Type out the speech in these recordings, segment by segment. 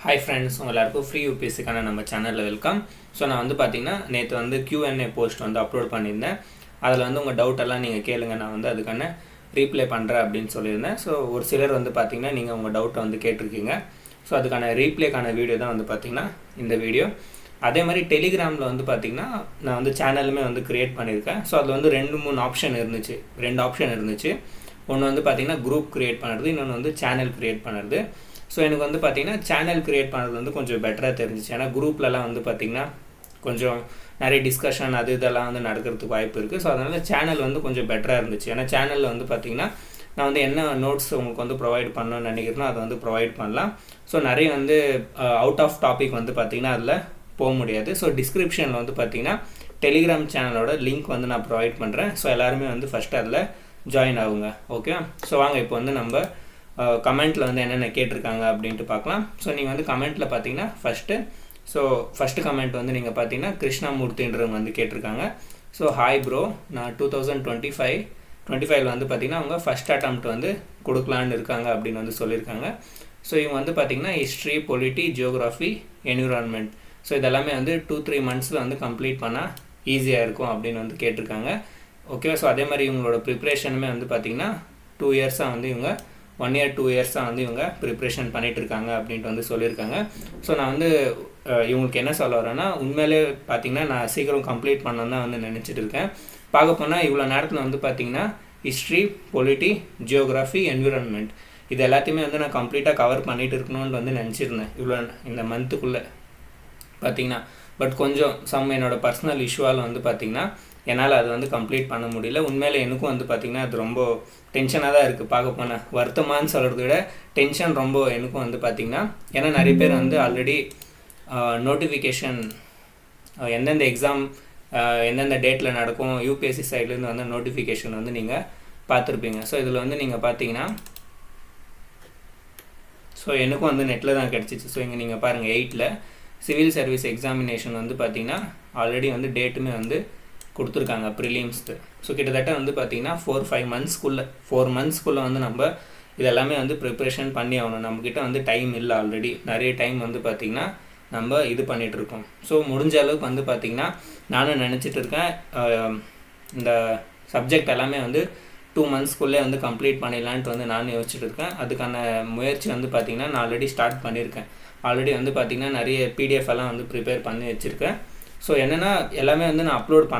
Hi friends, உங்கள் எல்லாருக்கும் free யூபிஎஸ்சிக்கான நம்ம சேனலில் வெல்கம். ஸோ நான் வந்து பார்த்தீங்கன்னா நேற்று வந்து Q&A போஸ்ட் வந்து அப்லோட் பண்ணியிருந்தேன். அதில் வந்து உங்கள் டவுட்டெல்லாம் நீங்கள் கேளுங்க, நான் வந்து அதுக்கான ரீப்ளை பண்ணுறேன் அப்படின்னு சொல்லியிருந்தேன். ஸோ ஒரு சிலர் வந்து பார்த்தீங்கன்னா நீங்கள் உங்கள் டவுட்டை வந்து கேட்டிருக்கீங்க. ஸோ அதுக்கான ரீப்ளேக்கான வீடியோ தான் வந்து பார்த்தீங்கன்னா இந்த வீடியோ. அதே மாதிரி டெலிகிராமில் வந்து பார்த்தீங்கன்னா நான் வந்து சேனலுமே வந்து க்ரியேட் பண்ணியிருக்கேன். ஸோ அதில் வந்து ரெண்டு ஆப்ஷன் இருந்துச்சு. ஒன்று வந்து பார்த்தீங்கன்னா குரூப் க்ரியேட் பண்ணுறது, இன்னொன்று வந்து சேனல் க்ரியேட் பண்ணுறது. ஸோ எனக்கு வந்து பார்த்திங்கன்னா சேனல் க்ரியேட் பண்ணுறது வந்து கொஞ்சம் பெட்டராக தெரிஞ்சிச்சு. ஏன்னா குரூப்லலாம் வந்து பார்த்திங்கன்னா கொஞ்சம் நிறைய டிஸ்கஷன் இதெல்லாம் வந்து நடக்கிறதுக்கு வாய்ப்பு இருக்குது. ஸோ அதனால் சேனல் வந்து கொஞ்சம் பெட்டராக இருந்துச்சு. ஏன்னா சேனலில் வந்து பார்த்திங்கன்னா நான் வந்து என்ன நோட்ஸ் உங்களுக்கு வந்து ப்ரொவைட் பண்ணணும்னு நினைக்கிறேனோ அதை வந்து ப்ரொவைட் பண்ணலாம். ஸோ நிறைய வந்து அவுட் ஆஃப் டாபிக் வந்து பார்த்திங்கன்னா அதில் போக முடியாது. ஸோ டிஸ்கிரிப்ஷனில் வந்து பார்த்திங்கன்னா டெலிகிராம் சேனலோட லிங்க் வந்து நான் ப்ரொவைட் பண்ணுறேன். ஸோ எல்லாருமே வந்து ஃபஸ்ட்டு அதில் ஜாயின் ஆகுங்க. ஓகே, ஸோ வாங்க இப்போ வந்து நம்ம கமெண்ட்டில் வந்து என்னென்ன கேட்டிருக்காங்க அப்படின்ட்டு பார்க்கலாம். ஸோ நீங்கள் வந்து கமெண்ட்டில் பார்த்தீங்கன்னா ஃபஸ்ட்டு கமெண்ட் வந்து நீங்கள் பார்த்தீங்கன்னா கிருஷ்ணாமூர்த்தின்றவங்க வந்து கேட்டிருக்காங்க. ஸோ ஹாய் ப்ரோ, நான் 2025 வந்து பார்த்தீங்கன்னா அவங்க ஃபஸ்ட் அட்டெம்ப்ட் வந்து கொடுக்கலான்னு இருக்காங்க அப்படின்னு வந்து சொல்லியிருக்காங்க. ஸோ இவங்க வந்து பார்த்தீங்கன்னா history, polity, geography, environment, so இதெல்லாமே வந்து 2-3 மந்த்ஸில் வந்து கம்ப்ளீட் பண்ணால் ஈஸியாக இருக்கும் அப்படின்னு வந்து கேட்டிருக்காங்க. ஓகே, ஸோ அதே மாதிரி இவங்களோட ப்ரிப்ரேஷனுமே வந்து பார்த்திங்கன்னா 2 இயர்ஸாக வந்து இவங்க 1 year 2 yearsஸாக வந்து இவங்க ப்ரிப்ரேஷன் பண்ணிகிட்ருக்காங்க அப்படின்ட்டு வந்து சொல்லியிருக்காங்க. ஸோ நான் வந்து இவங்களுக்கு என்ன சொல்ல வரேன்னா, உண்மையிலே பார்த்திங்கன்னா நான் சீக்கிரம் கம்ப்ளீட் பண்ணணுன்னு தான் வந்து நினச்சிட்டு இருக்கேன். பார்க்க போனால் இவ்வளோ நேரத்தில் வந்து பார்த்திங்கன்னா ஹிஸ்ட்ரி, பொலிட்டி, ஜியோகிராஃபி, என்விரான்மெண்ட் இது எல்லாத்தையுமே வந்து நான் கம்ப்ளீட்டாக கவர் பண்ணிகிட்டு இருக்கணும்னு வந்து நினச்சிருந்தேன் இந்த மந்த்துக்குள்ளே பார்த்திங்கன்னா. பட் கொஞ்சம் என்னோடய பர்சனல் இஷ்யூவால் வந்து பார்த்திங்கன்னா என்னால் அது வந்து கம்ப்ளீட் பண்ண முடியல. உண்மையிலே எனக்கும் வந்து பார்த்திங்கன்னா அது ரொம்ப டென்ஷனாக தான் இருக்குது. பார்க்க போனால் வருத்தமானு சொல்கிறத விட டென்ஷன் ரொம்ப எனக்கும் வந்து பார்த்திங்கன்னா. ஏன்னா நிறைய பேர் வந்து ஆல்ரெடி நோட்டிஃபிகேஷன் எந்தெந்த எக்ஸாம் எந்தெந்த டேட்டில் நடக்கும் யூபிஎஸ்சி சைட்லேருந்து வந்து நோட்டிஃபிகேஷன் வந்து நீங்கள் பார்த்துருப்பீங்க. ஸோ இதில் வந்து நீங்கள் பார்த்தீங்கன்னா ஸோ எனக்கும் வந்து நெட்டில் தான் கிடச்சிச்சு. ஸோ இங்கே நீங்கள் பாருங்கள் 8th சிவில் சர்வீஸ் எக்ஸாமினேஷன் வந்து பார்த்திங்கன்னா ஆல்ரெடி வந்து டேட்டுமே வந்து கொடுத்துருக்காங்க ப்ரிலிம்ஸ்க்கு. ஸோ கிட்டத்தட்ட வந்து பார்த்திங்கன்னா 4-5 மந்த்ஸ்க்குள்ளே வந்து நம்ம இதெல்லாமே வந்து ப்ரிப்ரேஷன் பண்ணி ஆகணும். நம்மக்கிட்ட வந்து டைம் இல்லை, ஆல்ரெடி நிறைய டைம் வந்து பார்த்திங்கன்னா நம்ம இது பண்ணிகிட்ருக்கோம். ஸோ முடிஞ்ச அளவுக்கு வந்து பார்த்திங்கன்னா நானும் நினச்சிட்டு இருக்கேன் இந்த சப்ஜெக்ட் எல்லாமே வந்து 2 monthsக்குள்ளே வந்து கம்ப்ளீட் பண்ணிடலான்ட்டு வந்து நானும் யோசிச்சுட்டு இருக்கேன். அதுக்கான முயற்சி வந்து பார்த்திங்கன்னா நான் ஆல்ரெடி ஸ்டார்ட் பண்ணியிருக்கேன். ஆல்ரெடி வந்து பார்த்திங்கன்னா நிறைய பிடிஎஃப் எல்லாம் வந்து ப்ரிப்பேர் பண்ணி வச்சுருக்கேன். ஸோ என்னென்னா எல்லாமே வந்து நான் அப்லோட்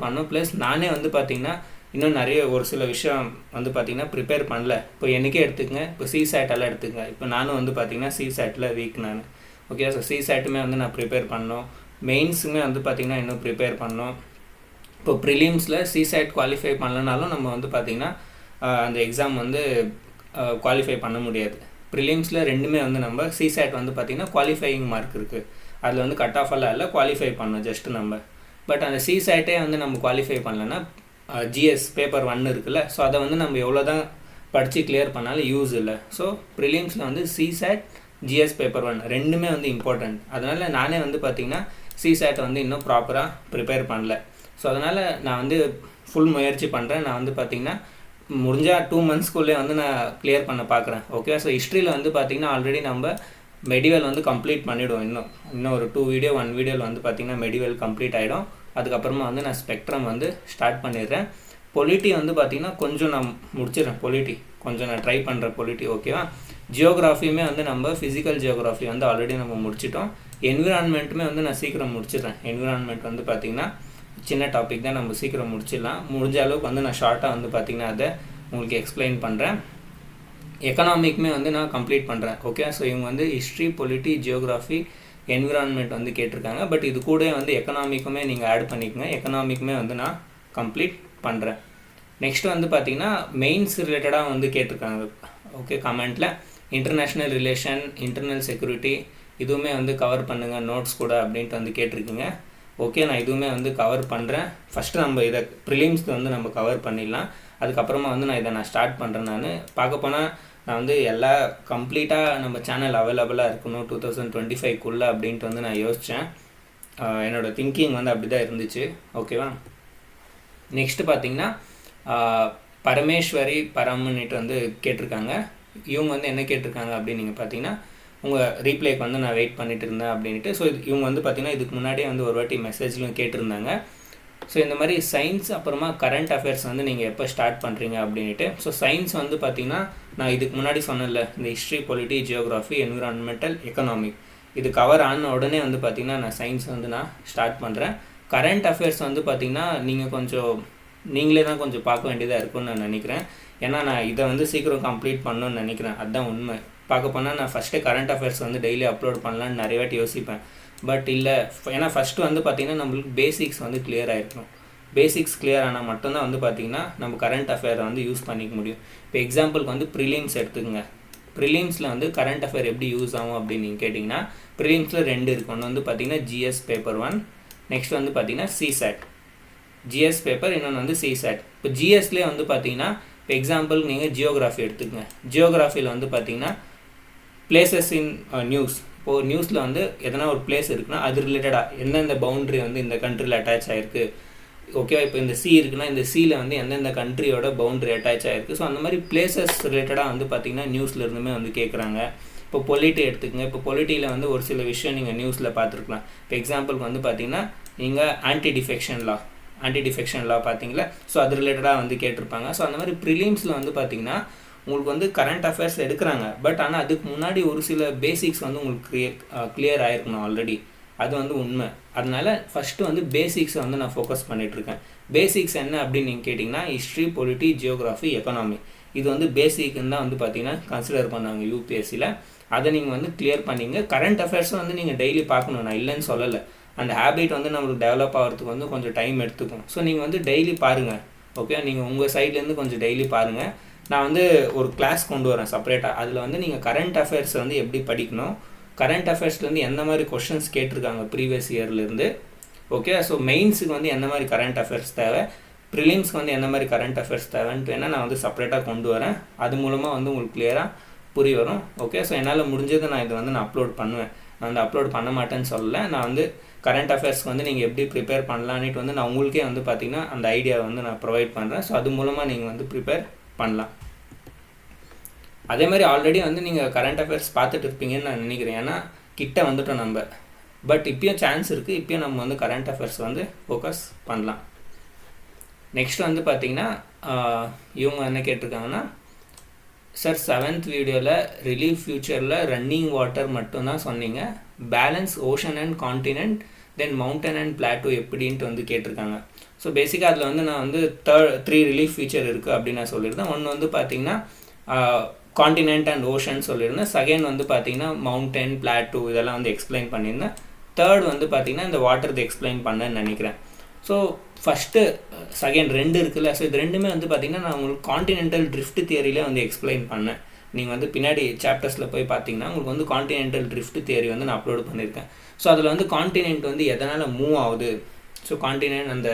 பண்ணணும். ப்ளஸ் நானே வந்து பார்த்திங்கன்னா இன்னும் நிறைய ஒரு சில விஷயம் வந்து பார்த்திங்கன்னா ப்ரிப்பேர் பண்ணல. இப்போ எனக்கே எடுத்துக்கங்க, இப்போ CSAT எல்லாம் எடுத்துக்கங்க. இப்போ நானும் வந்து பார்த்திங்கன்னா CSATல வீக் நான். ஓகே, ஸோ CSAட்டுமே வந்து நான் ப்ரிப்பேர் பண்ணணும். மெயின்ஸுமே வந்து பார்த்திங்கன்னா இன்னும் ப்ரிப்பேர் பண்ணணும். இப்போ ப்ரிலிம்ஸில் CSAT குவாலிஃபை பண்ணலனாலும் நம்ம வந்து பார்த்திங்கன்னா அந்த எக்ஸாம் வந்து குவாலிஃபை பண்ண முடியாது. ப்ரிலிம்ஸில் ரெண்டுமே வந்து நம்ம CSAT வந்து பார்த்திங்கன்னா குவாலிஃபையிங் மார்க் இருக்குது. அதில் வந்து கட் ஆஃப் எல்லாம் இல்லை, குவாலிஃபை பண்ணணும் ஜஸ்ட்டு நம்ம. பட் அந்த CSAட்டே வந்து நம்ம குவாலிஃபை பண்ணலன்னா GS பேப்பர் 1 இருக்குல்ல, ஸோ அதை வந்து நம்ம எவ்வளோ தான் படித்து கிளியர் பண்ணாலும் யூஸ் இல்லை. ஸோ ப்ரிலிம்ஸில் வந்து CSAT, GS பேப்பர் 1 ரெண்டுமே வந்து இம்பார்ட்டண்ட். அதனால் நானே வந்து பார்த்திங்கன்னா CSAட்டை வந்து இன்னும் ப்ராப்பராக ப்ரிப்பேர் பண்ணல. ஸோ அதனால் நான் வந்து ஃபுல் முயற்சி பண்ணுறேன். நான் வந்து பார்த்திங்கன்னா முடிஞ்சால் 2 monthsக்குள்ளே வந்து நான் கிளியர் பண்ண பார்க்குறேன். ஓகே, ஸோ ஹிஸ்ட்ரியில் வந்து பார்த்திங்கன்னா ஆல்ரெடி நம்ம மெடிவல் வந்து கம்ப்ளீட் பண்ணிவிடுவோம். இன்னும் ஒரு 1 வீடியோவில் வந்து பார்த்திங்கன்னா மெடிவல் கம்ப்ளீட் ஆகிடும். அதுக்கப்புறமா வந்து நான் ஸ்பெக்ட்ரம் வந்து ஸ்டார்ட் பண்ணிடுறேன். பொலிட்டி வந்து பார்த்திங்கன்னா கொஞ்சம் நான் முடிச்சிடுறேன். கொஞ்சம் நான் ட்ரை பண்ணுறேன் பொலிட்டி. ஓகேவா, ஜியோகிராஃபியுமே வந்து நம்ம ஃபிசிக்கல் ஜியோகிராஃபி வந்து ஆல்ரெடி நம்ம முடிச்சிட்டோம். என்விரான்மெண்ட்டுமே வந்து நான் சீக்கிரம் முடிச்சிடுறேன். என்விரான்மெண்ட் வந்து பார்த்திங்கன்னா சின்ன டாபிக் தான், நம்ம சீக்கிரம் முடிச்சிடலாம். முடிஞ்ச அளவுக்கு வந்து நான் ஷார்ட்டாக வந்து பார்த்திங்கன்னா அதை உங்களுக்கு எக்ஸ்பிளைன் பண்ணுறேன். எக்கனாமிக்குமே வந்து நான் கம்ப்ளீட் பண்ணுறேன். ஓகே, ஸோ இவங்க வந்து ஹிஸ்ட்ரி, பொலிட்டி, ஜியோகிராஃபி, என்விரான்மெண்ட் வந்து கேட்டிருக்காங்க. பட் இது கூட வந்து எக்கனாமிக்குமே நீங்கள் ஆட் பண்ணிக்கோங்க. எக்கனாமிக்குமே வந்து நான் கம்ப்ளீட் பண்ணுறேன். நெக்ஸ்ட் வந்து பார்த்திங்கன்னா மெயின்ஸ் ரிலேட்டடாக வந்து கேட்டிருக்காங்க. ஓகே, கமெண்ட்டில் இன்டர்நேஷ்னல் ரிலேஷன், இன்டர்னல் செக்யூரிட்டி இதுவுமே வந்து கவர் பண்ணுங்கள் நோட்ஸ் கூட அப்படின்ட்டு வந்து கேட்டிருக்கீங்க. ஓகே, நான் இதுவுமே வந்து கவர் பண்ணுறேன். ஃபஸ்ட்டு நம்ம இதை ப்ரிலிம்ஸ்க்கு வந்து நம்ம கவர் பண்ணிடலாம். அதுக்கப்புறமா வந்து நான் ஸ்டார்ட் பண்ணுறேன். நான் பார்க்க போனால் நான் வந்து எல்லா கம்ப்ளீட்டாக நம்ம சேனல் அவைலபிளாக இருக்கணும் 2025க்குள்ளே அப்படின்ட்டு வந்து நான் யோசித்தேன். என்னோடய திங்கிங் வந்து அப்படி தான் இருந்துச்சு. ஓகேவா, நெக்ஸ்ட்டு பார்த்திங்கன்னா பரமேஸ்வரி பரம்னுட்டு வந்து கேட்டிருக்காங்க. இவங்க வந்து என்ன கேட்டிருக்காங்க அப்படின்னு நீங்கள் பார்த்தீங்கன்னா உங்கள் ரீப்ளைக்கு வந்து நான் வெயிட் பண்ணிட்டு இருந்தேன் அப்படின்ட்டு. ஸோ இவங்க வந்து பார்த்திங்கன்னா இதுக்கு முன்னாடியே வந்து ஒரு வாட்டி மெசேஜ்லையும் கேட்டிருந்தாங்க. ஸோ இந்த மாதிரி சயின்ஸ் அப்புறமா கரண்ட் அஃபேர்ஸ் வந்து நீங்கள் எப்போ ஸ்டார்ட் பண்ணுறீங்க அப்படின்ட்டு. ஸோ சயின்ஸ் வந்து பார்த்திங்கன்னா நான் இதுக்கு முன்னாடி சொன்னேன்ல, இந்த history, polity, geography, environmental, economic இது கவர் ஆன உடனே வந்து பார்த்திங்கன்னா நான் சயின்ஸ் வந்து நான் ஸ்டார்ட் பண்ணுறேன். கரண்ட் அஃபேர்ஸ் வந்து பார்த்திங்கன்னா நீங்களே தான் கொஞ்சம் பார்க்க வேண்டியதாக இருக்கும்னு நான் நினைக்கிறேன். ஏன்னா நான் இதை வந்து சீக்கிரம் கம்ப்ளீட் பண்ணணும்னு நினைக்கிறேன். அதுதான் உண்மை. பார்க்க போனால் நான் ஃபஸ்ட்டு கரண்ட் அஃபேர்ஸ் வந்து டெய்லி அப்லோட் பண்ணலான்னு நிறைய வாட்டி யோசிப்பேன். பட் இல்லை, ஏன்னா ஃபஸ்ட்டு வந்து பார்த்திங்கன்னா நம்மளுக்கு பேசிக்ஸ் வந்து கிளியர் ஆகிருக்கணும். பேசிக்ஸ் கிளியர் ஆனால் மட்டும்தான் வந்து பார்த்திங்கன்னா நம்ம கரண்ட் அஃபேரை வந்து யூஸ் பண்ணிக்க முடியும். இப்போ எக்ஸாம்பிளுக்கு வந்து ப்ரிலிம்ஸ் எடுத்துக்கோங்க. ப்ரிலிம்ஸில் வந்து கரண்ட் அஃபேர் எப்படி யூஸ் ஆகும் அப்படின்னு நீங்கள் கேட்டிங்கன்னா, ப்ரிலிம்ஸில் 2 இருக்குது. ஒன்று வந்து பார்த்திங்கன்னா ஜிஎஸ் பேப்பர் 1, நெக்ஸ்ட் வந்து பார்த்திங்கன்னா சிசேட். ஜிஎஸ் பேப்பர், இன்னொன்று வந்து சிசேட். இப்போ ஜிஎஸ்லேயே வந்து பார்த்திங்கன்னா, இப்போ எக்ஸாம்பிளுக்கு நீங்கள் ஜியோகிராஃபி எடுத்துக்கங்க. ஜியோகிராஃபியில் வந்து பார்த்திங்கன்னா பிளேசஸ் இன் நியூஸ். இப்போது நியூஸில் வந்து எதனா ஒரு பிளேஸ் இருக்குன்னா அது ரிலேட்டடாக எந்தெந்த பவுண்ட்ரி வந்து இந்த கண்ட்ரியில் அட்டாச் ஆகிருக்கு, ஓகேவா. இப்போ இந்த சி இருக்குன்னா இந்த சியில் வந்து எந்தெந்த கண்ட்ரியோட பவுண்ட்ரி அட்டாச் ஆகிருக்கு. ஸோ அந்த மாதிரி பிளேசஸ் ரிலேட்டடாக வந்து பார்த்திங்கன்னா நியூஸில் இருந்துமே வந்து கேட்குறாங்க. இப்போ பொலிட்டி எடுத்துக்கங்க. இப்போ பொலிட்டியில் வந்து ஒரு சில விஷயம் நீங்கள் நியூஸில் பார்த்துருக்கலாம். இப்போ எக்ஸாம்பிளுக்கு வந்து பார்த்திங்கன்னா நீங்கள் ஆன்டி டிஃபெக்ஷன் லா பார்த்தீங்களா. ஸோ அது ரிலேட்டடாக வந்து கேட்டிருப்பாங்க. ஸோ அந்த மாதிரி ப்ரிலிம்ஸில் வந்து பார்த்திங்கன்னா உங்களுக்கு வந்து கரண்ட் அஃபேர்ஸ் எடுக்கிறாங்க. பட் ஆனால் அதுக்கு முன்னாடி ஒரு சில பேசிக்ஸ் வந்து உங்களுக்கு கிளியர் ஆகிருக்கணும் ஆல்ரெடி. அது வந்து உண்மை. அதனால ஃபஸ்ட்டு வந்து பேசிக்ஸை வந்து நான் ஃபோக்கஸ் பண்ணிகிட்ருக்கேன். பேசிக்ஸ் என்ன அப்படின்னு நீங்கள் கேட்டிங்கன்னா, ஹிஸ்ட்ரி, பொலிட்டி, ஜியோகிராஃபி, எக்கனாமி இது வந்து பேசிக்குன்னு தான் வந்து பார்த்திங்கன்னா கன்சிடர் பண்ணாங்க யூபிஎஸ்சியில். அதை நீங்கள் வந்து கிளியர் பண்ணிங்க. கரண்ட் அஃபேர்ஸும் வந்து நீங்கள் டெய்லி பார்க்கணும், நான் இல்லைன்னு சொல்லலை. அந்த ஹேபிட் வந்து நம்மளுக்கு டெவலப் ஆகிறதுக்கு வந்து கொஞ்சம் டைம் எடுத்துக்கும். ஸோ நீங்கள் வந்து டெய்லி பாருங்கள், ஓகே. நீங்கள் உங்கள் சைட்லேருந்து கொஞ்சம் டெய்லி பாருங்கள். நான் வந்து ஒரு கிளாஸ் கொண்டு வரேன் செப்பரேட்டாக. அதில் வந்து நீங்கள் கரண்ட் அஃபேர்ஸ் வந்து எப்படி படிக்கணும், கரண்ட் அஃபேர்ஸ்லேருந்து எந்த மாதிரி கொஷின்ஸ் கேட்டிருக்காங்க ப்ரீவியஸ் இயர்லேருந்து, ஓகே. ஸோ மெயின்ஸுக்கு வந்து எந்த மாதிரி கரண்ட் அஃபேர்ஸ் தேவை, ப்ரிலிம்ஸ்க்கு வந்து எந்த மாதிரி கரண்ட் அஃபேர்ஸ் தேவைன்ட்டு வேணால் நான் வந்து செப்பரேட்டாக கொண்டு வரேன். அது மூலமாக வந்து உங்களுக்கு கிளியராக புரிய வரும், ஓகே. ஸோ என்னால் முடிஞ்சதை நான் இதை வந்து நான் அப்லோட் பண்ணுவேன். நான் வந்து அப்லோட் பண்ண மாட்டேன்னு சொல்லலை. நான் வந்து கரண்ட் அஃபேர்ஸ்க்கு வந்து நீங்கள் எப்படி ப்ரிப்பேர் பண்ணலான்ட்டு வந்து நான் உங்களுக்கே வந்து பார்த்திங்கன்னா அந்த ஐடியாவை வந்து நான் ப்ரொவைட் பண்ணுறேன். ஸோ அது மூலமாக நீங்கள் வந்து ப்ரிப்பேர் பண்ணலாம். அதே மாதிரி ஆல்ரெடி வந்து நீங்கள் கரண்ட் அஃபேர்ஸ் பார்த்துட்டு இருப்பீங்கன்னு நான் நினைக்கிறேன். ஏன்னா கிட்ட வந்துட்டோம் நம்ம. பட் இப்போயும் சான்ஸ் இருக்குது. இப்போயும் நம்ம வந்து கரண்ட் அஃபேர்ஸ் வந்து ஃபோக்கஸ் பண்ணலாம். நெக்ஸ்ட் வந்து பார்த்திங்கன்னா இவங்க என்ன கேட்டிருக்காங்கன்னா, சார் 7th வீடியோவில் ரிலீஃப் ஃபியூச்சரில் ரன்னிங் வாட்டர் மட்டும்தான் சொன்னீங்க, balance ocean and continent then mountain and Plato எப்படின்ட்டு வந்து கேட்டிருக்காங்க. ஸோ பேசிக்காக அதில் வந்து நான் வந்து 3 ரிலீஃப் ஃபீச்சர் இருக்குது அப்படின்னு நான் சொல்லியிருந்தேன். ஒன்று வந்து பார்த்திங்கன்னா கான்டினென்ட் அண்ட் ஓஷன் சொல்லியிருந்தேன். செகண்ட் வந்து பார்த்திங்கன்னா மவுண்டன், பிளாட்டோ இதெல்லாம் வந்து எக்ஸ்பிளைன் பண்ணியிருந்தேன். தேர்ட் வந்து பார்த்திங்கன்னா இந்த வாட்டர் எக்ஸ்பிளைன் பண்ணேன்னு நினைக்கிறேன். ஸோ ஃபஸ்ட்டு செகண்ட் 2 இருக்குல்ல. ஸோ இது ரெண்டுமே வந்து பார்த்திங்கன்னா நான் உங்களுக்கு கான்டினென்டல் ட்ரிஃப்ட் தியரியிலே வந்து எக்ஸ்பிளைன் பண்ணேன். நீங்கள் வந்து பின்னாடி சாப்டர்ஸில் போய் பார்த்தீங்கன்னா உங்களுக்கு வந்து கான்டினென்டல் ட்ரிஃப்ட் தியரி வந்து நான் அப்லோட் பண்ணியிருக்கேன். ஸோ அதில் வந்து கான்டினென்ட் வந்து எதனால் மூவ் ஆகுது, ஸோ கான்டினென்ட் அந்த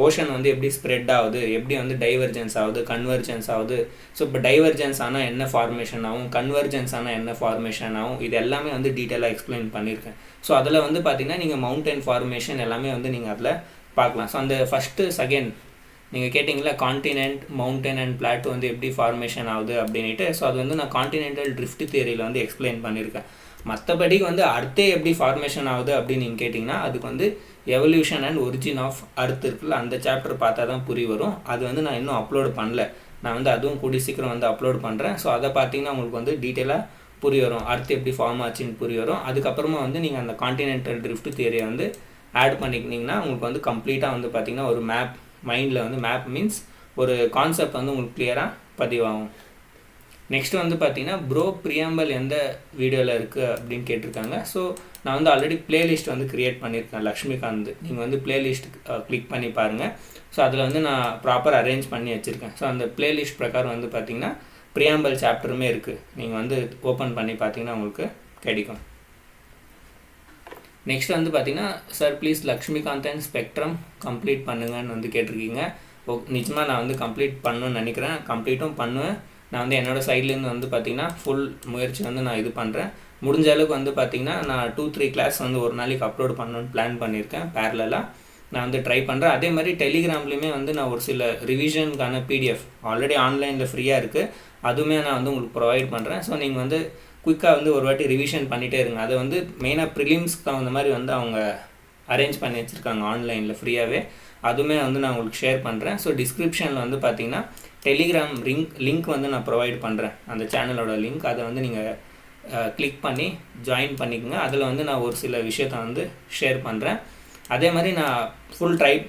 ஓஷன் வந்து எப்படி ஸ்ப்ரெட் ஆகுது, எப்படி வந்து டைவர்ஜென்ஸ் ஆகுது, கன்வர்ஜென்ஸ் ஆகுது. ஸோ இப்போ டைவர்ஜென்ஸ் ஆனால் என்ன ஃபார்மேஷன் ஆகும், கன்வர்ஜென்ஸ் ஆனால் என்ன ஃபார்மேஷன் ஆகும், இது எல்லாமே வந்து டீட்டெயிலாக எக்ஸ்பிளைன் பண்ணியிருக்கேன். ஸோ அதில் வந்து பார்த்திங்கன்னா நீங்கள் மவுண்டன் ஃபார்மேஷன் எல்லாமே வந்து நீங்கள் அதில் பார்க்கலாம். ஸோ அந்த ஃபஸ்ட்டு செகண்ட் நீங்கள் கேட்டிங்களா கான்டினென்ட், மவுண்டன் அண்ட் பிளாட்டோ வந்து எப்படி ஃபார்மேஷன் ஆகுது அப்படின்ட்டு. ஸோ அது வந்து நான் கான்டினென்டல் ட்ரிஃப்ட் தியரியில் வந்து எக்ஸ்பிளைன் பண்ணியிருக்கேன். மற்றபடி வந்து அர்த்தே எப்படி ஃபார்மேஷன் ஆகுது அப்படின்னு நீங்கள் கேட்டிங்கன்னா அதுக்கு வந்து எவல்யூஷன் அண்ட் ஒரிஜின் ஆஃப் அர்த் இருக்குல்ல, அந்த சாப்டர் பார்த்தா தான் புரிய வரும். அது வந்து நான் இன்னும் அப்லோட் பண்ணல. நான் வந்து அதுவும் கூடி சீக்கிரம் வந்து அப்லோட் பண்ணுறேன். ஸோ அதை பார்த்தீங்கன்னா உங்களுக்கு வந்து டீட்டெயிலாக புரிய வரும், அர்த் எப்படி ஃபார்ம் ஆச்சுன்னு புரிய வரும். அதுக்கப்புறமா வந்து நீங்கள் அந்த கான்டினென்டல் ட்ரிஃப்ட் தியரியை வந்து ஆட் பண்ணிக்கிட்டிங்கன்னா உங்களுக்கு வந்து கம்ப்ளீட்டாக வந்து பார்த்திங்கன்னா ஒரு மேப் மைண்டில் வந்து, மேப் மீன்ஸ் ஒரு கான்செப்ட் வந்து உங்களுக்கு கிளியராக பதிவாகும். நெக்ஸ்ட் வந்து பார்த்திங்கன்னா ப்ரோ ப்ரியாம்பல் எந்த வீடியோவில் இருக்குது அப்படின்னு கேட்டிருக்காங்க. ஸோ நான் வந்து ஆல்ரெடி பிளேலிஸ்ட் வந்து க்ரியேட் பண்ணியிருக்கேன் லக்ஷ்மிகாந்த். நீங்கள் வந்து பிளேலிஸ்ட் கிளிக் பண்ணி பாருங்கள். ஸோ அதில் வந்து நான் ப்ராப்பர் அரேஞ்ச் பண்ணி வச்சுருக்கேன். ஸோ அந்த பிளேலிஸ்ட் பிரகாரம் வந்து பார்த்திங்கன்னா ப்ரியாம்பல் சாப்டருமே இருக்குது. நீங்கள் வந்து ஓப்பன் பண்ணி பார்த்தீங்கன்னா உங்களுக்கு கிடைக்கும். நெக்ஸ்ட் வந்து பார்த்திங்கன்னா sir please Laxmikanth and spectrum complete பண்ணுங்கன்னு வந்து கேட்டிருக்கீங்க. நிச்சயமாக நான் வந்து கம்ப்ளீட் பண்ணணும்னு நினைக்கிறேன், கம்ப்ளீட்டும் பண்ணுவேன். நான் வந்து என்னோடய சைட்லேருந்து வந்து பார்த்திங்கன்னா ஃபுல் முயற்சி வந்து நான் இது பண்ணுறேன். முடிஞ்ச அளவுக்கு வந்து பார்த்திங்கன்னா நான் 2-3 கிளாஸ் வந்து ஒரு நாளைக்கு அப்லோட் பண்ணணும்னு பிளான் பண்ணியிருக்கேன். பேரலாக நான் வந்து ட்ரை பண்ணுறேன். அதே மாதிரி டெலிகிராம்லேயுமே வந்து நான் ஒரு சில ரிவிஷனுக்கான PDF ஆல்ரெடி ஆன்லைனில் ஃப்ரீயாக இருக்குது, அதுவுமே நான் வந்து உங்களுக்கு ப்ரொவைட் பண்ணுறேன். ஸோ நீங்கள் வந்து குயிக்காக வந்து ஒரு வாட்டி ரிவிஷன் பண்ணிகிட்டே இருங்க. அதை வந்து மெயினாக ப்ரிலிம்ஸ்க்கு தகுந்த மாதிரி வந்து அவங்க அரேஞ்ச் பண்ணி வச்சுருக்காங்க ஆன்லைனில் ஃப்ரீயாகவே. அதுவுமே வந்து நான் உங்களுக்கு ஷேர் பண்ணுறேன். ஸோ டிஸ்கிரிப்ஷனில் வந்து பார்த்தீங்கன்னா டெலிகிராம் லிங்க் வந்து நான் ப்ரொவைட் பண்ணுறேன், அந்த சேனலோட லிங்க். அதை வந்து நீங்கள் கிளிக் பண்ணி ஜாயின் பண்ணிக்கோங்க. அதில் வந்து நான் ஒரு சில விஷயத்த வந்து ஷேர் பண்ணுறேன். அதே மாதிரி நான்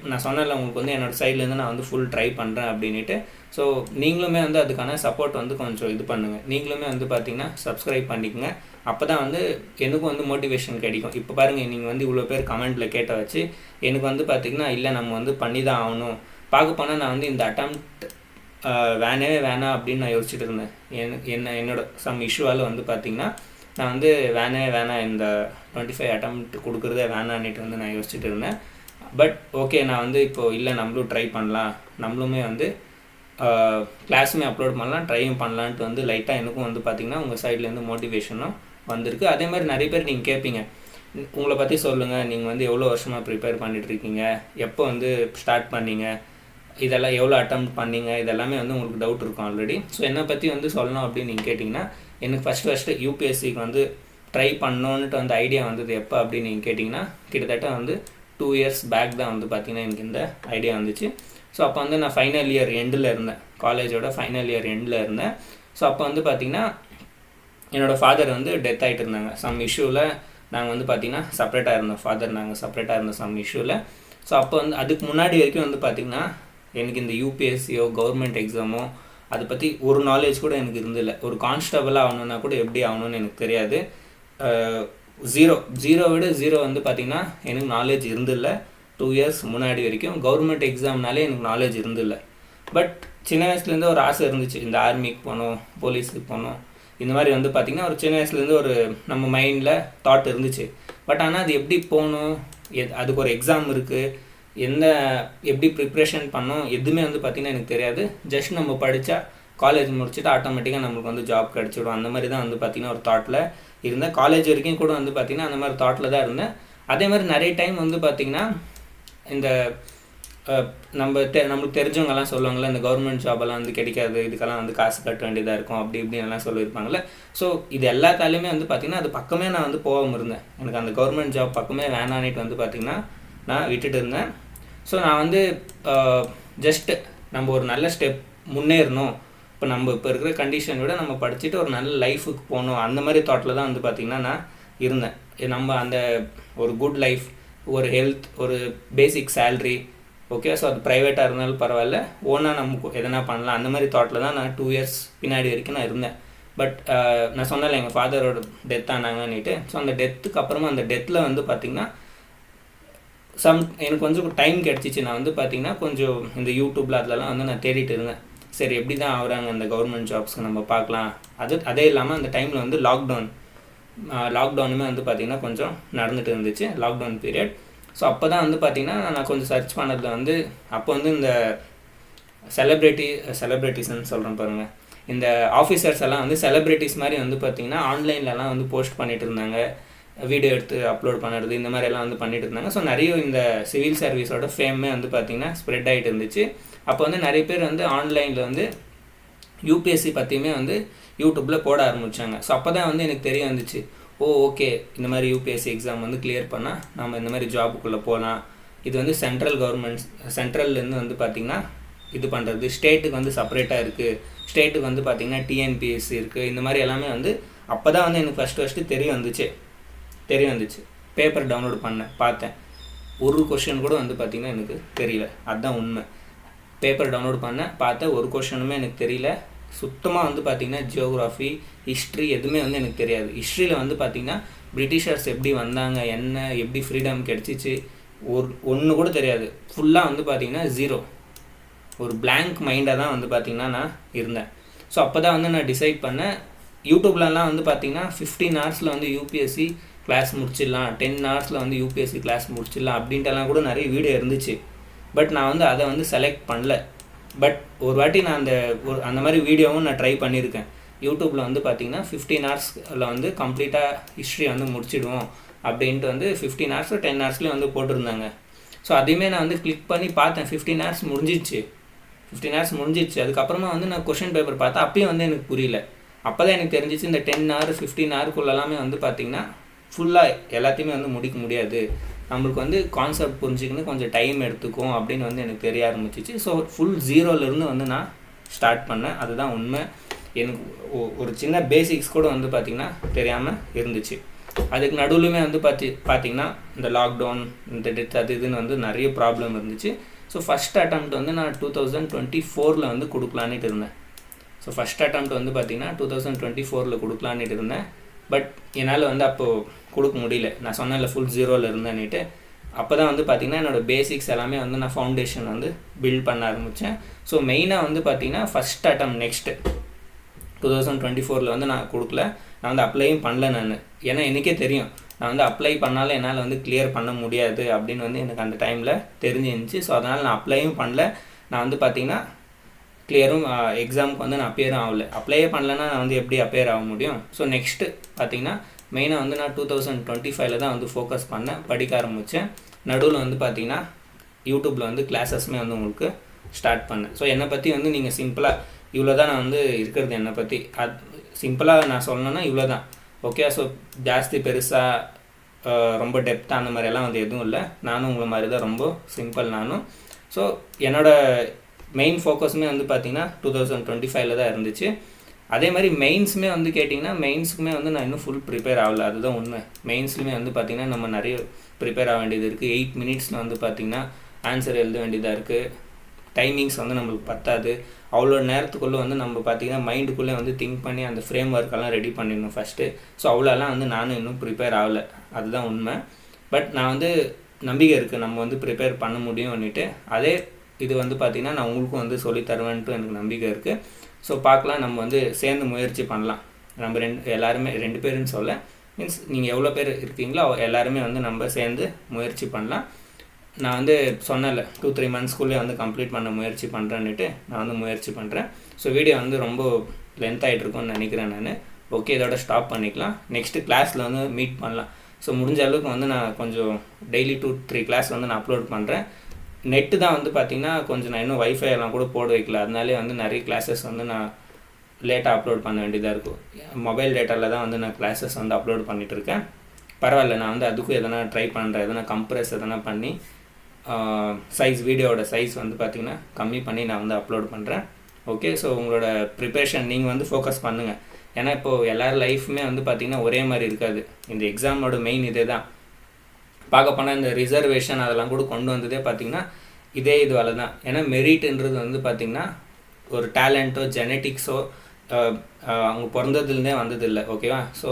நான் சொன்னல உங்களுக்கு வந்து என்னோடய சைட்லேருந்து நான் வந்து ஃபுல் ட்ரை பண்ணுறேன் அப்படின்ட்டு. ஸோ நீங்களுமே வந்து அதுக்கான சப்போர்ட் வந்து கொஞ்சம் இது பண்ணுங்கள். நீங்களுமே வந்து பார்த்தீங்கன்னா சப்ஸ்கிரைப் பண்ணிக்கோங்க. அப்போ தான் வந்து எனக்கும் வந்து மோட்டிவேஷன் கிடைக்கும். இப்போ பாருங்கள், நீங்கள் வந்து இவ்வளோ பேர் கமெண்ட்டில் கேட்ட வச்சு எனக்கு வந்து பார்த்திங்கன்னா இல்லை நம்ம வந்து பண்ணி தான் ஆகணும். பார்க்க போனால் நான் வந்து இந்த அட்டம்ப்ட் வேணாம் அப்படின்னு நான் யோசிச்சுட்டு இருந்தேன். என்னோட சம் இஷ்யூவால் வந்து பார்த்திங்கன்னா நான் வந்து வேணாம் இந்த 25 அட்டம்ப்ட் கொடுக்குறதே வேணான்னுட்டு வந்து நான் யோசிச்சுட்டு இருந்தேன். பட் ஓகே, நான் வந்து இப்போது இல்லை நம்மளும் ட்ரை பண்ணலாம், நம்மளுமே வந்து கிளாஸுமே அப்லோட் பண்ணலாம், ட்ரையும் பண்ணலான்ட்டு வந்து லைட்டாக எனக்கும் வந்து பார்த்திங்கன்னா உங்கள் சைட்லேருந்து மோட்டிவேஷனும் வந்திருக்கு. அதே மாதிரி நிறைய பேர் நீங்கள் கேட்பீங்க, உங்களை பற்றி சொல்லுங்கள், நீங்கள் வந்து எவ்வளோ வருஷமாக ப்ரிப்பேர் பண்ணிகிட்ருக்கீங்க, எப்போ வந்து ஸ்டார்ட் பண்ணீங்க, இதெல்லாம் எவ்வளோ அட்டெம்ப்ட் பண்ணீங்க, இதெல்லாமே வந்து உங்களுக்கு டவுட் இருக்கும் ஆல்ரெடி. ஸோ என்னை பற்றி வந்து சொல்லணும் அப்படின்னு நீங்கள் கேட்டிங்கன்னா, எனக்கு ஃபஸ்ட்டு யூபிஎஸ்சிக்கு வந்து ட்ரை பண்ணோன்னுட்டு வந்து ஐடியா வந்தது எப்போ அப்படின்னு நீங்கள் கேட்டிங்கன்னா, கிட்டத்தட்ட வந்து 2 years பேக் தான் வந்து பார்த்திங்கன்னா எனக்கு இந்த ஐடியா வந்துச்சு. ஸோ அப்போ வந்து நான் ஃபைனல் இயர் எண்டில் இருந்தேன், காலேஜோட ஃபைனல் இயர் எண்டில் இருந்தேன். ஸோ அப்போ வந்து பார்த்திங்கன்னா என்னோடய ஃபாதர் வந்து டெத் ஆகிட்டு இருந்தாங்க சம் இஷ்யூவில். நாங்கள் வந்து பார்த்திங்கன்னா செப்பரேட்டாக இருந்தோம், நாங்கள் செப்பரேட்டாக இருந்தோம் சம் இஷ்யூவில். ஸோ அப்போ வந்து அதுக்கு முன்னாடி வரைக்கும் வந்து பார்த்திங்கன்னா எனக்கு இந்த யூபிஎஸ்சியோ கவர்மெண்ட் எக்ஸாமோ அதை பற்றி ஒரு நாலேஜ் கூட எனக்கு இருந்தில்லை. ஒரு கான்ஸ்டபிளாக ஆகணுன்னா கூட எப்படி ஆகணும்னு எனக்கு தெரியாது. ஜீரோ வந்து பார்த்திங்கன்னா எனக்கு நாலேஜ் இருந்தில்லை. 2 years முன்னாடி வரைக்கும் கவர்மெண்ட் எக்ஸாம்னாலே எனக்கு நாலேஜ் இருந்தில்லை. பட் சின்ன வயசுலேருந்து ஒரு ஆசை இருந்துச்சு, இந்த ஆர்மிக்கு போகணும், போலீஸுக்கு போகணும், இந்த மாதிரி வந்து பார்த்திங்கன்னா ஒரு சின்ன வயசுலேருந்து ஒரு நம்ம மைண்டில் தாட் இருந்துச்சு. பட் ஆனால் அது எப்படி போகணும், அதுக்கு ஒரு எக்ஸாம் இருக்குது, எப்படி ப்ரிப்ரேஷன் பண்ணோம் எதுவுமே வந்து பார்த்திங்கன்னா எனக்கு தெரியாது. ஜஸ்ட் நம்ம படித்தா காலேஜ் முடிச்சுட்டு ஆட்டோமேட்டிக்காக நம்மளுக்கு வந்து ஜாப் கிடச்சிடும், அந்த மாதிரி தான் வந்து பார்த்திங்கன்னா ஒரு தாட்டில் இருந்தேன். காலேஜ் வரைக்கும் கூட வந்து பார்த்திங்கன்னா அந்த மாதிரி தாட்டில் தான் இருந்தேன். அதே மாதிரி நிறைய டைம் வந்து பார்த்திங்கன்னா இந்த நம்மளுக்கு தெரிஞ்சவங்கெல்லாம் சொல்லுவாங்கள்ல, இந்த கவர்மெண்ட் ஜாபெல்லாம் வந்து கிடைக்காது, இதுக்கெல்லாம் வந்து காசு கட்ட வேண்டியதாக இருக்கும், அப்படி இப்படின்லாம் சொல்லியிருப்பாங்கள்ல. ஸோ இது எல்லாத்தாலையுமே வந்து பார்த்திங்கன்னா அது பக்கமே நான் வந்து போகாமல் இருந்தேன். எனக்கு அந்த கவர்மெண்ட் ஜாப் பக்கமே வேணான்னுட்டு வந்து பார்த்திங்கன்னா நான் விட்டுட்டு இருந்தேன். ஸோ நான் வந்து ஜஸ்ட்டு நம்ம ஒரு நல்ல ஸ்டெப் முன்னேறணும், இப்போ நம்ம இப்போ இருக்கிற கண்டிஷன் விட நம்ம படிச்சுட்டு ஒரு நல்ல லைஃபுக்கு போகணும், அந்த மாதிரி தாட்டில் தான் வந்து பார்த்திங்கன்னா நான் இருந்தேன். நம்ம அந்த ஒரு குட் லைஃப், ஒரு ஹெல்த், ஒரு பேசிக் சேல்ரி, ஓகே, ஸோ அது ப்ரைவேட்டாக இருந்தாலும் பரவாயில்ல, ஓனாக நம்ம எதனா பண்ணலாம், அந்த மாதிரி தாட்டில் தான் நான் 2 years பின்னாடி வரைக்கும் நான் இருந்தேன். பட் நான் சொன்னல எங்கள் ஃபாதரோட டெத் ஆனாங்கன்னுட்டு. ஸோ அந்த டெத்துக்கு அப்புறமா அந்த டெத்தில் வந்து பார்த்திங்கன்னா எனக்கு கொஞ்சம் டைம் கிடச்சிச்சு. நான் வந்து பார்த்திங்கன்னா கொஞ்சம் இந்த யூடியூப்பில் அதிலலாம் வந்து நான் தேடிட்டு இருந்தேன், சரி எப்படி தான் ஆகுறாங்க அந்த கவர்மெண்ட் ஜாப்ஸ்க்கு நம்ம பார்க்கலாம். அதே இல்லாமல் அந்த டைமில் வந்து லாக்டவுனுமே வந்து பார்த்திங்கன்னா கொஞ்சம் நடந்துகிட்டு இருந்துச்சு, லாக்டவுன் பீரியட். ஸோ அப்போ தான் வந்து பார்த்திங்கன்னா நான் கொஞ்சம் சர்ச் பண்ணதில் வந்து அப்போ வந்து இந்த செலிப்ரிட்டிஸ்ன்னு சொல்கிறேன் பாருங்கள், இந்த ஆஃபீஸர்ஸ் எல்லாம் வந்து செலிப்ரிட்டிஸ் மாதிரி வந்து பார்த்திங்கன்னா ஆன்லைன்லலாம் வந்து போஸ்ட் பண்ணிகிட்டு இருந்தாங்க, வீடியோ எடுத்து அப்லோட் பண்ணுறது, இந்த மாதிரி எல்லாம் வந்து பண்ணிட்டு இருந்தாங்க. ஸோ நிறைய இந்த சிவில் சர்வீஸோட ஃபேமே வந்து பார்த்திங்கன்னா ஸ்ப்ரெட் ஆகிட்டு இருந்துச்சு. அப்போ வந்து நிறைய பேர் வந்து ஆன்லைனில் வந்து யூபிஎஸ்சி பற்றியுமே வந்து யூடியூப்பில் போட ஆரம்பித்தாங்க. ஸோ அப்போ தான் வந்து எனக்கு தெரிய வந்துச்சு, ஓகே இந்த மாதிரி யூபிஎஸ்சி எக்ஸாம் வந்து கிளியர் பண்ணால் நம்ம இந்த மாதிரி ஜாபுக்குள்ளே போகலாம். இது வந்து சென்ட்ரல்லேருந்து வந்து பார்த்திங்கன்னா இது பண்ணுறது, ஸ்டேட்டுக்கு வந்து செப்பரேட்டாக இருக்குது, ஸ்டேட்டுக்கு வந்து பார்த்திங்கன்னா டிஎன்பிஎஸ்சி இருக்குது, இந்த மாதிரி எல்லாமே வந்து அப்போ தான் வந்து எனக்கு ஃபஸ்ட்டு தெரிய வந்துச்சு. பேப்பர் டவுன்லோட் பண்ணேன், பார்த்தேன், ஒரு கொஷின் கூட வந்து பார்த்திங்கன்னா எனக்கு தெரியல, அதுதான் உண்மை. பேப்பர் டவுன்லோட் பண்ணேன், பார்த்தேன், ஒரு கொஷனுமே எனக்கு தெரியல. சுத்தமாக வந்து பார்த்திங்கன்னா ஜியோகிராஃபி, ஹிஸ்ட்ரி எதுவுமே வந்து எனக்கு தெரியாது. ஹிஸ்ட்ரியில் வந்து பார்த்திங்கன்னா பிரிட்டிஷர்ஸ் எப்படி வந்தாங்க, எப்படி ஃப்ரீடம் கிடச்சிச்சு, ஒன்று கூட தெரியாது. ஃபுல்லாக வந்து பார்த்திங்கன்னா ஜீரோ, ஒரு பிளாங்க் மைண்டாக தான் வந்து பார்த்திங்கன்னா நான் இருந்தேன். ஸோ அப்போ தான் வந்து நான் டிசைட் பண்ணேன், யூடியூப்லலாம் வந்து பார்த்திங்கன்னா 15 hours வந்து யூபிஎஸ்சி கிளாஸ் முடிச்சிடலாம், 10 hours வந்து யூபிஎஸ்சி கிளாஸ் முடிச்சிடலாம் அப்படின்ட்டுலாம் கூட நிறைய வீடியோ இருந்துச்சு. பட் நான் வந்து அதை வந்து செலக்ட் பண்ணல. பட் ஒரு வாட்டி நான் அந்த மாதிரி வீடியோவும் நான் ட்ரை பண்ணியிருக்கேன். யூடியூப்பில் வந்து பார்த்திங்கன்னா 15 hours வந்து கம்ப்ளீட்டாக ஹிஸ்ட்ரி வந்து முடிச்சிடுவோம் அப்படின்ட்டு வந்து 15 hours 10 hours வந்து போட்டிருந்தாங்க. ஸோ அதையுமே நான் வந்து கிளிக் பண்ணி பார்த்தேன், 15 hours முடிஞ்சிச்சு. அதுக்கப்புறமா வந்து நான் கொஷின் பேப்பர் பார்த்தேன், அப்பயும் வந்து எனக்கு புரியல. அப்போ தான் எனக்கு தெரிஞ்சிச்சு இந்த 10 hour 15 hourக்குள்ளலாமே வந்து பார்த்திங்கன்னா ஃபுல்லாக எல்லாத்தையுமே வந்து முடிக்க முடியாது, நம்மளுக்கு வந்து கான்செப்ட் புரிஞ்சுக்கின்னு கொஞ்சம் டைம் எடுத்துக்கும் அப்படின்னு வந்து எனக்கு தெரிய ஆரம்பிச்சிச்சு. ஸோ ஃபுல் ஜீரோலேருந்து வந்து நான் ஸ்டார்ட் பண்ணேன். அதுதான் உண்மை. எனக்கு ஒரு சின்ன பேசிக்ஸ் கூட வந்து பார்த்திங்கன்னா தெரியாமல் இருந்துச்சு. அதுக்கு நடுவுலையுமே வந்து பார்த்திங்கன்னா இந்த லாக்டவுன், இந்த டெத், அது இதுன்னு வந்து நிறைய ப்ராப்ளம் இருந்துச்சு. ஸோ ஃபஸ்ட் அட்டெம்ப்ட் வந்து நான் 2024 வந்து கொடுக்கலான்ட்டு இருந்தேன். ஸோ ஃபஸ்ட் அட்டெம்ப்ட் வந்து பார்த்திங்கன்னா 2024 கொடுக்கலான்ட்டு இருந்தேன். பட் என்னால் வந்து அப்போது கொடுக்க முடியல. நான் சொன்னேன்ல ஃபுல் ஜீரோவில் இருந்தேன்னுட்டு. அப்போ தான் வந்து பார்த்திங்கன்னா என்னோடய பேசிக்ஸ் எல்லாமே வந்து நான் ஃபவுண்டேஷன் வந்து பில்ட் பண்ண ஆரம்பித்தேன். ஸோ மெயினாக வந்து பார்த்திங்கன்னா ஃபஸ்ட் அட்டெம்ப்ட் நெக்ஸ்ட்டு 2024 வந்து நான் கொடுக்கல. நான் வந்து அப்ளையும் பண்ணல நான். ஏன்னா எனக்கே தெரியும் நான் வந்து அப்ளை பண்ணாலும் என்னால் வந்து கிளியர் பண்ண முடியாது அப்படின்னு வந்து எனக்கு அந்த டைமில் தெரிஞ்சிருந்துச்சு. ஸோ அதனால் நான் அப்ளையும் பண்ணல. நான் வந்து பார்த்திங்கன்னா கிளியரும் எக்ஸாமுக்கு வந்து நான் அப்பியரும் ஆகலை. அப்ளையே பண்ணலன்னா நான் வந்து எப்படி அப்பியர் ஆக முடியும்? ஸோ நெக்ஸ்ட்டு பார்த்திங்கன்னா மெயினாக வந்து நான் 2025 தான் வந்து ஃபோக்கஸ் பண்ணேன், படிக்க ஆரம்பித்தேன். நடுவில் வந்து பார்த்திங்கன்னா யூடியூப்பில் வந்து கிளாஸஸ்மே வந்து உங்களுக்கு ஸ்டார்ட் பண்ணேன். ஸோ என்னை பற்றி வந்து நீங்கள் சிம்பிளாக இவ்வளோ தான் நான் வந்து இருக்கிறது. என்னை பற்றி அது சிம்பிளாக நான் சொல்லணுன்னா இவ்வளோ தான். ஓகே. ஸோ ஜாஸ்தி பெருசாக ரொம்ப டெப்த்தாக அந்த மாதிரியெல்லாம் வந்து எதுவும் இல்லை. நானும் உங்களை மாதிரி தான் ரொம்ப சிம்பிள் நானும். ஸோ என்னோடய மெயின் ஃபோக்கஸுமே வந்து பார்த்திங்கன்னா 2025 தான் இருந்துச்சு. அதே மாதிரி மெயின்ஸுமே வந்து கேட்டிங்கன்னா மெயின்ஸுக்குமே வந்து நான் இன்னும் ஃபுல் ப்ரிப்பேர் ஆகலை. அதுதான் உண்மை. மெயின்ஸ்லுமே வந்து பார்த்திங்கன்னா நம்ம நிறைய ப்ரிப்பேர் ஆக வேண்டியது இருக்குது. 8 minutesல வந்து பார்த்திங்கன்னா ஆன்சர் எழுத வேண்டியதாக இருக்குது. டைமிங்ஸ் வந்து நம்மளுக்கு பத்தாது. அவ்வளோ நேரத்துக்குள்ளே வந்து நம்ம பார்த்திங்கன்னா மைண்டுக்குள்ளே வந்து திங்க் பண்ணி அந்த ஃப்ரேம் ஒர்க்கெல்லாம் ரெடி பண்ணிடணும் ஃபஸ்ட்டு. ஸோ அவ்வளோலாம் வந்து நானும் இன்னும் ப்ரிப்பேர் ஆகலை. அதுதான் உண்மை. பட் நான் வந்து நம்பிக்கை இருக்குது நம்ம வந்து ப்ரிப்பேர் பண்ண முடியும்னுட்டு. அதே இது வந்து பார்த்திங்கன்னா நான் உங்களுக்கும் வந்து சொல்லித்தருவேன்ட்டு எனக்கு நம்பிக்கை இருக்குது. ஸோ பார்க்கலாம், நம்ம வந்து சேர்ந்து முயற்சி பண்ணலாம். நம்ம எல்லாருமே 2 பேருன்னு சொல்ல, மீன்ஸ் நீங்கள் எவ்வளோ பேர் இருக்கீங்களோ எல்லாருமே வந்து நம்ம சேர்ந்து முயற்சி பண்ணலாம். நான் வந்து சொன்னேன்ல 2-3 monthsக்குள்ளே வந்து கம்ப்ளீட் பண்ண முயற்சி பண்ணுறேன்னுட்டு நான் வந்து முயற்சி பண்ணுறேன். ஸோ வீடியோ வந்து ரொம்ப லென்த் ஆகிட்டு இருக்கும்னு நினைக்கிறேன் நான். ஓகே, இதோட ஸ்டாப் பண்ணிக்கலாம். நெக்ஸ்ட்டு கிளாஸில் வந்து மீட் பண்ணலாம். ஸோ முடிஞ்ச அளவுக்கு வந்து நான் கொஞ்சம் டெய்லி 2-3 கிளாஸ் வந்து நான் அப்லோட் பண்ணுறேன். நெட்டு தான் வந்து பார்த்திங்கன்னா கொஞ்சம் நான் இன்னும் வைஃபை எல்லாம் கூட போட வைக்கல. அதனாலே வந்து நிறைய கிளாஸஸ் வந்து நான் லேட்டாக அப்லோட் பண்ண வேண்டியதாக இருக்கும். மொபைல் டேட்டாவில் தான் வந்து நான் கிளாஸஸ் வந்து அப்லோட் பண்ணிகிட்ருக்கேன். பரவாயில்ல, நான் வந்து அதுக்கும் எதனா ட்ரை பண்ணுறேன். எதனா கம்ப்ரெஸ் எதனா பண்ணி சைஸ், வீடியோவோட சைஸ் வந்து பார்த்திங்கன்னா கம்மி பண்ணி நான் வந்து அப்லோட் பண்ணுறேன். ஓகே. ஸோ உங்களோட ப்ரிப்பரேஷன் நீங்கள் வந்து ஃபோக்கஸ் பண்ணுங்கள். ஏன்னா இப்போது எல்லோரும் லைஃப்புமே வந்து பார்த்திங்கன்னா ஒரே மாதிரி இருக்காது. இந்த எக்ஸாமோட மெயின் இதே தான். பார்க்க போனால் இந்த ரிசர்வேஷன் அதெல்லாம் கூட கொண்டு வந்ததே பார்த்திங்கன்னா இதே இதுவால தான். ஏன்னா மெரிட்ன்றது வந்து பார்த்திங்கன்னா ஒரு டேலண்ட்டோ ஜெனட்டிக்ஸோ அவங்க பிறந்ததுலேருந்தே வந்ததில்லை. ஓகேவா? ஸோ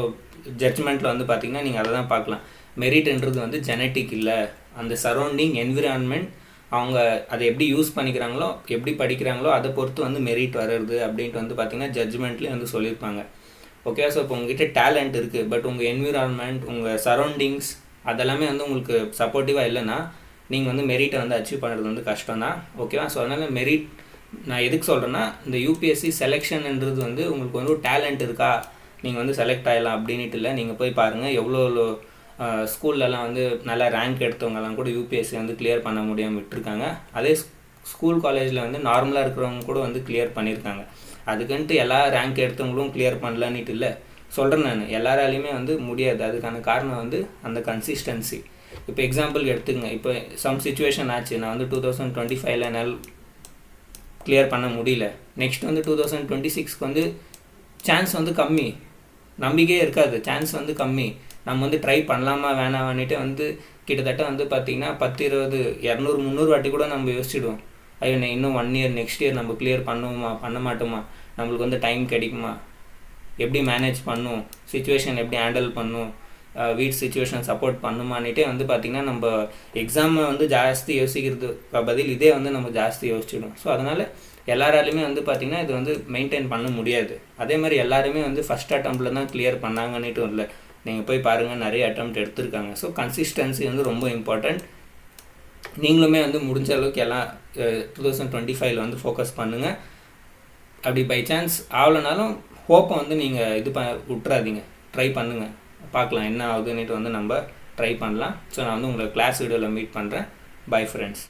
ஜட்ஜ்மெண்ட்டில் வந்து பார்த்திங்கன்னா நீங்கள் அதை தான் பார்க்கலாம். மெரிட்ன்றது வந்து ஜெனட்டிக் இல்லை, அந்த சரௌண்டிங் என்விரான்மெண்ட் அவங்க அதை எப்படி யூஸ் பண்ணிக்கிறாங்களோ, எப்படி படிக்கிறாங்களோ அதை பொறுத்து வந்து மெரிட் வர்றது அப்படின்ட்டு வந்து பார்த்திங்கன்னா ஜட்ஜ்மெண்ட்லேயே வந்து சொல்லியிருப்பாங்க. ஓகே. ஸோ இப்போ உங்ககிட்ட டேலண்ட் இருக்குது, பட் உங்கள் என்விரான்மெண்ட், உங்கள் சரௌண்டிங்ஸ் அதெல்லாமே வந்து உங்களுக்கு சப்போர்ட்டிவாக இல்லைன்னா நீங்கள் வந்து மெரிட்டை வந்து அச்சீவ் பண்ணுறது வந்து கஷ்டம் தான். ஓகேவா? ஸோ அதனால் மெரிட் நான் எதுக்கு சொல்கிறேன்னா, இந்த யூபிஎஸ்சி செலெக்ஷன்ன்றது வந்து உங்களுக்கு வந்து டேலண்ட் இருக்கா, நீங்கள் வந்து செலக்ட் ஆகிடலாம் அப்படின்ட்டு இல்லை. நீங்கள் போய் பாருங்கள், எவ்வளோ ஸ்கூல்லலாம் வந்து நல்லா ரேங்க் எடுத்தவங்கலாம் கூட யூபிஎஸ்சி வந்து கிளியர் பண்ண முடியாமல் விட்டுருக்காங்க. அதே ஸ்கூல் காலேஜில் வந்து நார்மலாக இருக்கிறவங்க கூட வந்து கிளியர் பண்ணியிருக்காங்க. அதுக்குன்ட்டு எல்லா ரேங்க் எடுத்தவங்களும் கிளியர் பண்ணலான்ட்டு இல்லை. சொல்கிறேன் நான், எல்லாராலையுமே வந்து முடியாது. அதுக்கான காரணம் வந்து அந்த கன்சிஸ்டன்சி. இப்போ எக்ஸாம்பிள் எடுத்துக்கங்க. இப்போ சம் சிச்சுவேஷன் ஆச்சு, நான் வந்து 2025 என்னால் கிளியர் பண்ண முடியல. நெக்ஸ்ட் வந்து 2026 வந்து சான்ஸ் வந்து கம்மி, நம்பிக்கையே இருக்காது, சான்ஸ் வந்து கம்மி. நம்ம வந்து ட்ரை பண்ணலாமா வேணாமான்னுட்டு வந்து கிட்டத்தட்ட வந்து பார்த்திங்கன்னா 10, 20, 200, 300 வாட்டி கூட நம்ம யோசிச்சிடுவோம். ஐயோ இன்னும் 1 year நெக்ஸ்ட் இயர் நம்ம கிளியர் பண்ணுவோமா பண்ண மாட்டோமா, நம்மளுக்கு வந்து டைம் கிடைக்குமா, எப்படி மேனேஜ் பண்ணும், சிச்சுவேஷன் எப்படி ஹேண்டில் பண்ணும், வீட் சிச்சுவேஷன் சப்போர்ட் பண்ணுமான்னுட்டே வந்து பார்த்திங்கன்னா நம்ம எக்ஸாமை வந்து ஜாஸ்தி யோசிக்கிறது பதில் இதே வந்து நம்ம ஜாஸ்தி யோசிச்சிடும். ஸோ அதனால் எல்லாராலையுமே வந்து பார்த்திங்கன்னா இது வந்து மெயின்டைன் பண்ண முடியாது. அதே மாதிரி எல்லாருமே வந்து ஃபஸ்ட் அட்டெம்ப்டில் தான் கிளியர் பண்ணாங்கன்னுட்டு இல்லை. நீங்கள் போய் பாருங்கள், நிறைய அட்டெம்ப்ட் எடுத்திருக்காங்க. ஸோ கன்சிஸ்டன்சி வந்து ரொம்ப இம்பார்ட்டண்ட். நீங்களுமே வந்து முடிஞ்ச அளவுக்கு எல்லாம் 2025 வந்து ஃபோக்கஸ் பண்ணுங்கள். அப்படி பை சான்ஸ் ஆகலைனாலும் ஹோப்பை வந்து நீங்கள் விட்டுறாதீங்க, ட்ரை பண்ணுங்கள், பார்க்கலாம் என்ன ஆகுதுன்னுட்டு வந்து நம்ம ட்ரை பண்ணலாம். ஸோ நான் வந்து உங்களை கிளாஸ் வீடியோவில் மீட் பண்ணுறேன். Bye friends.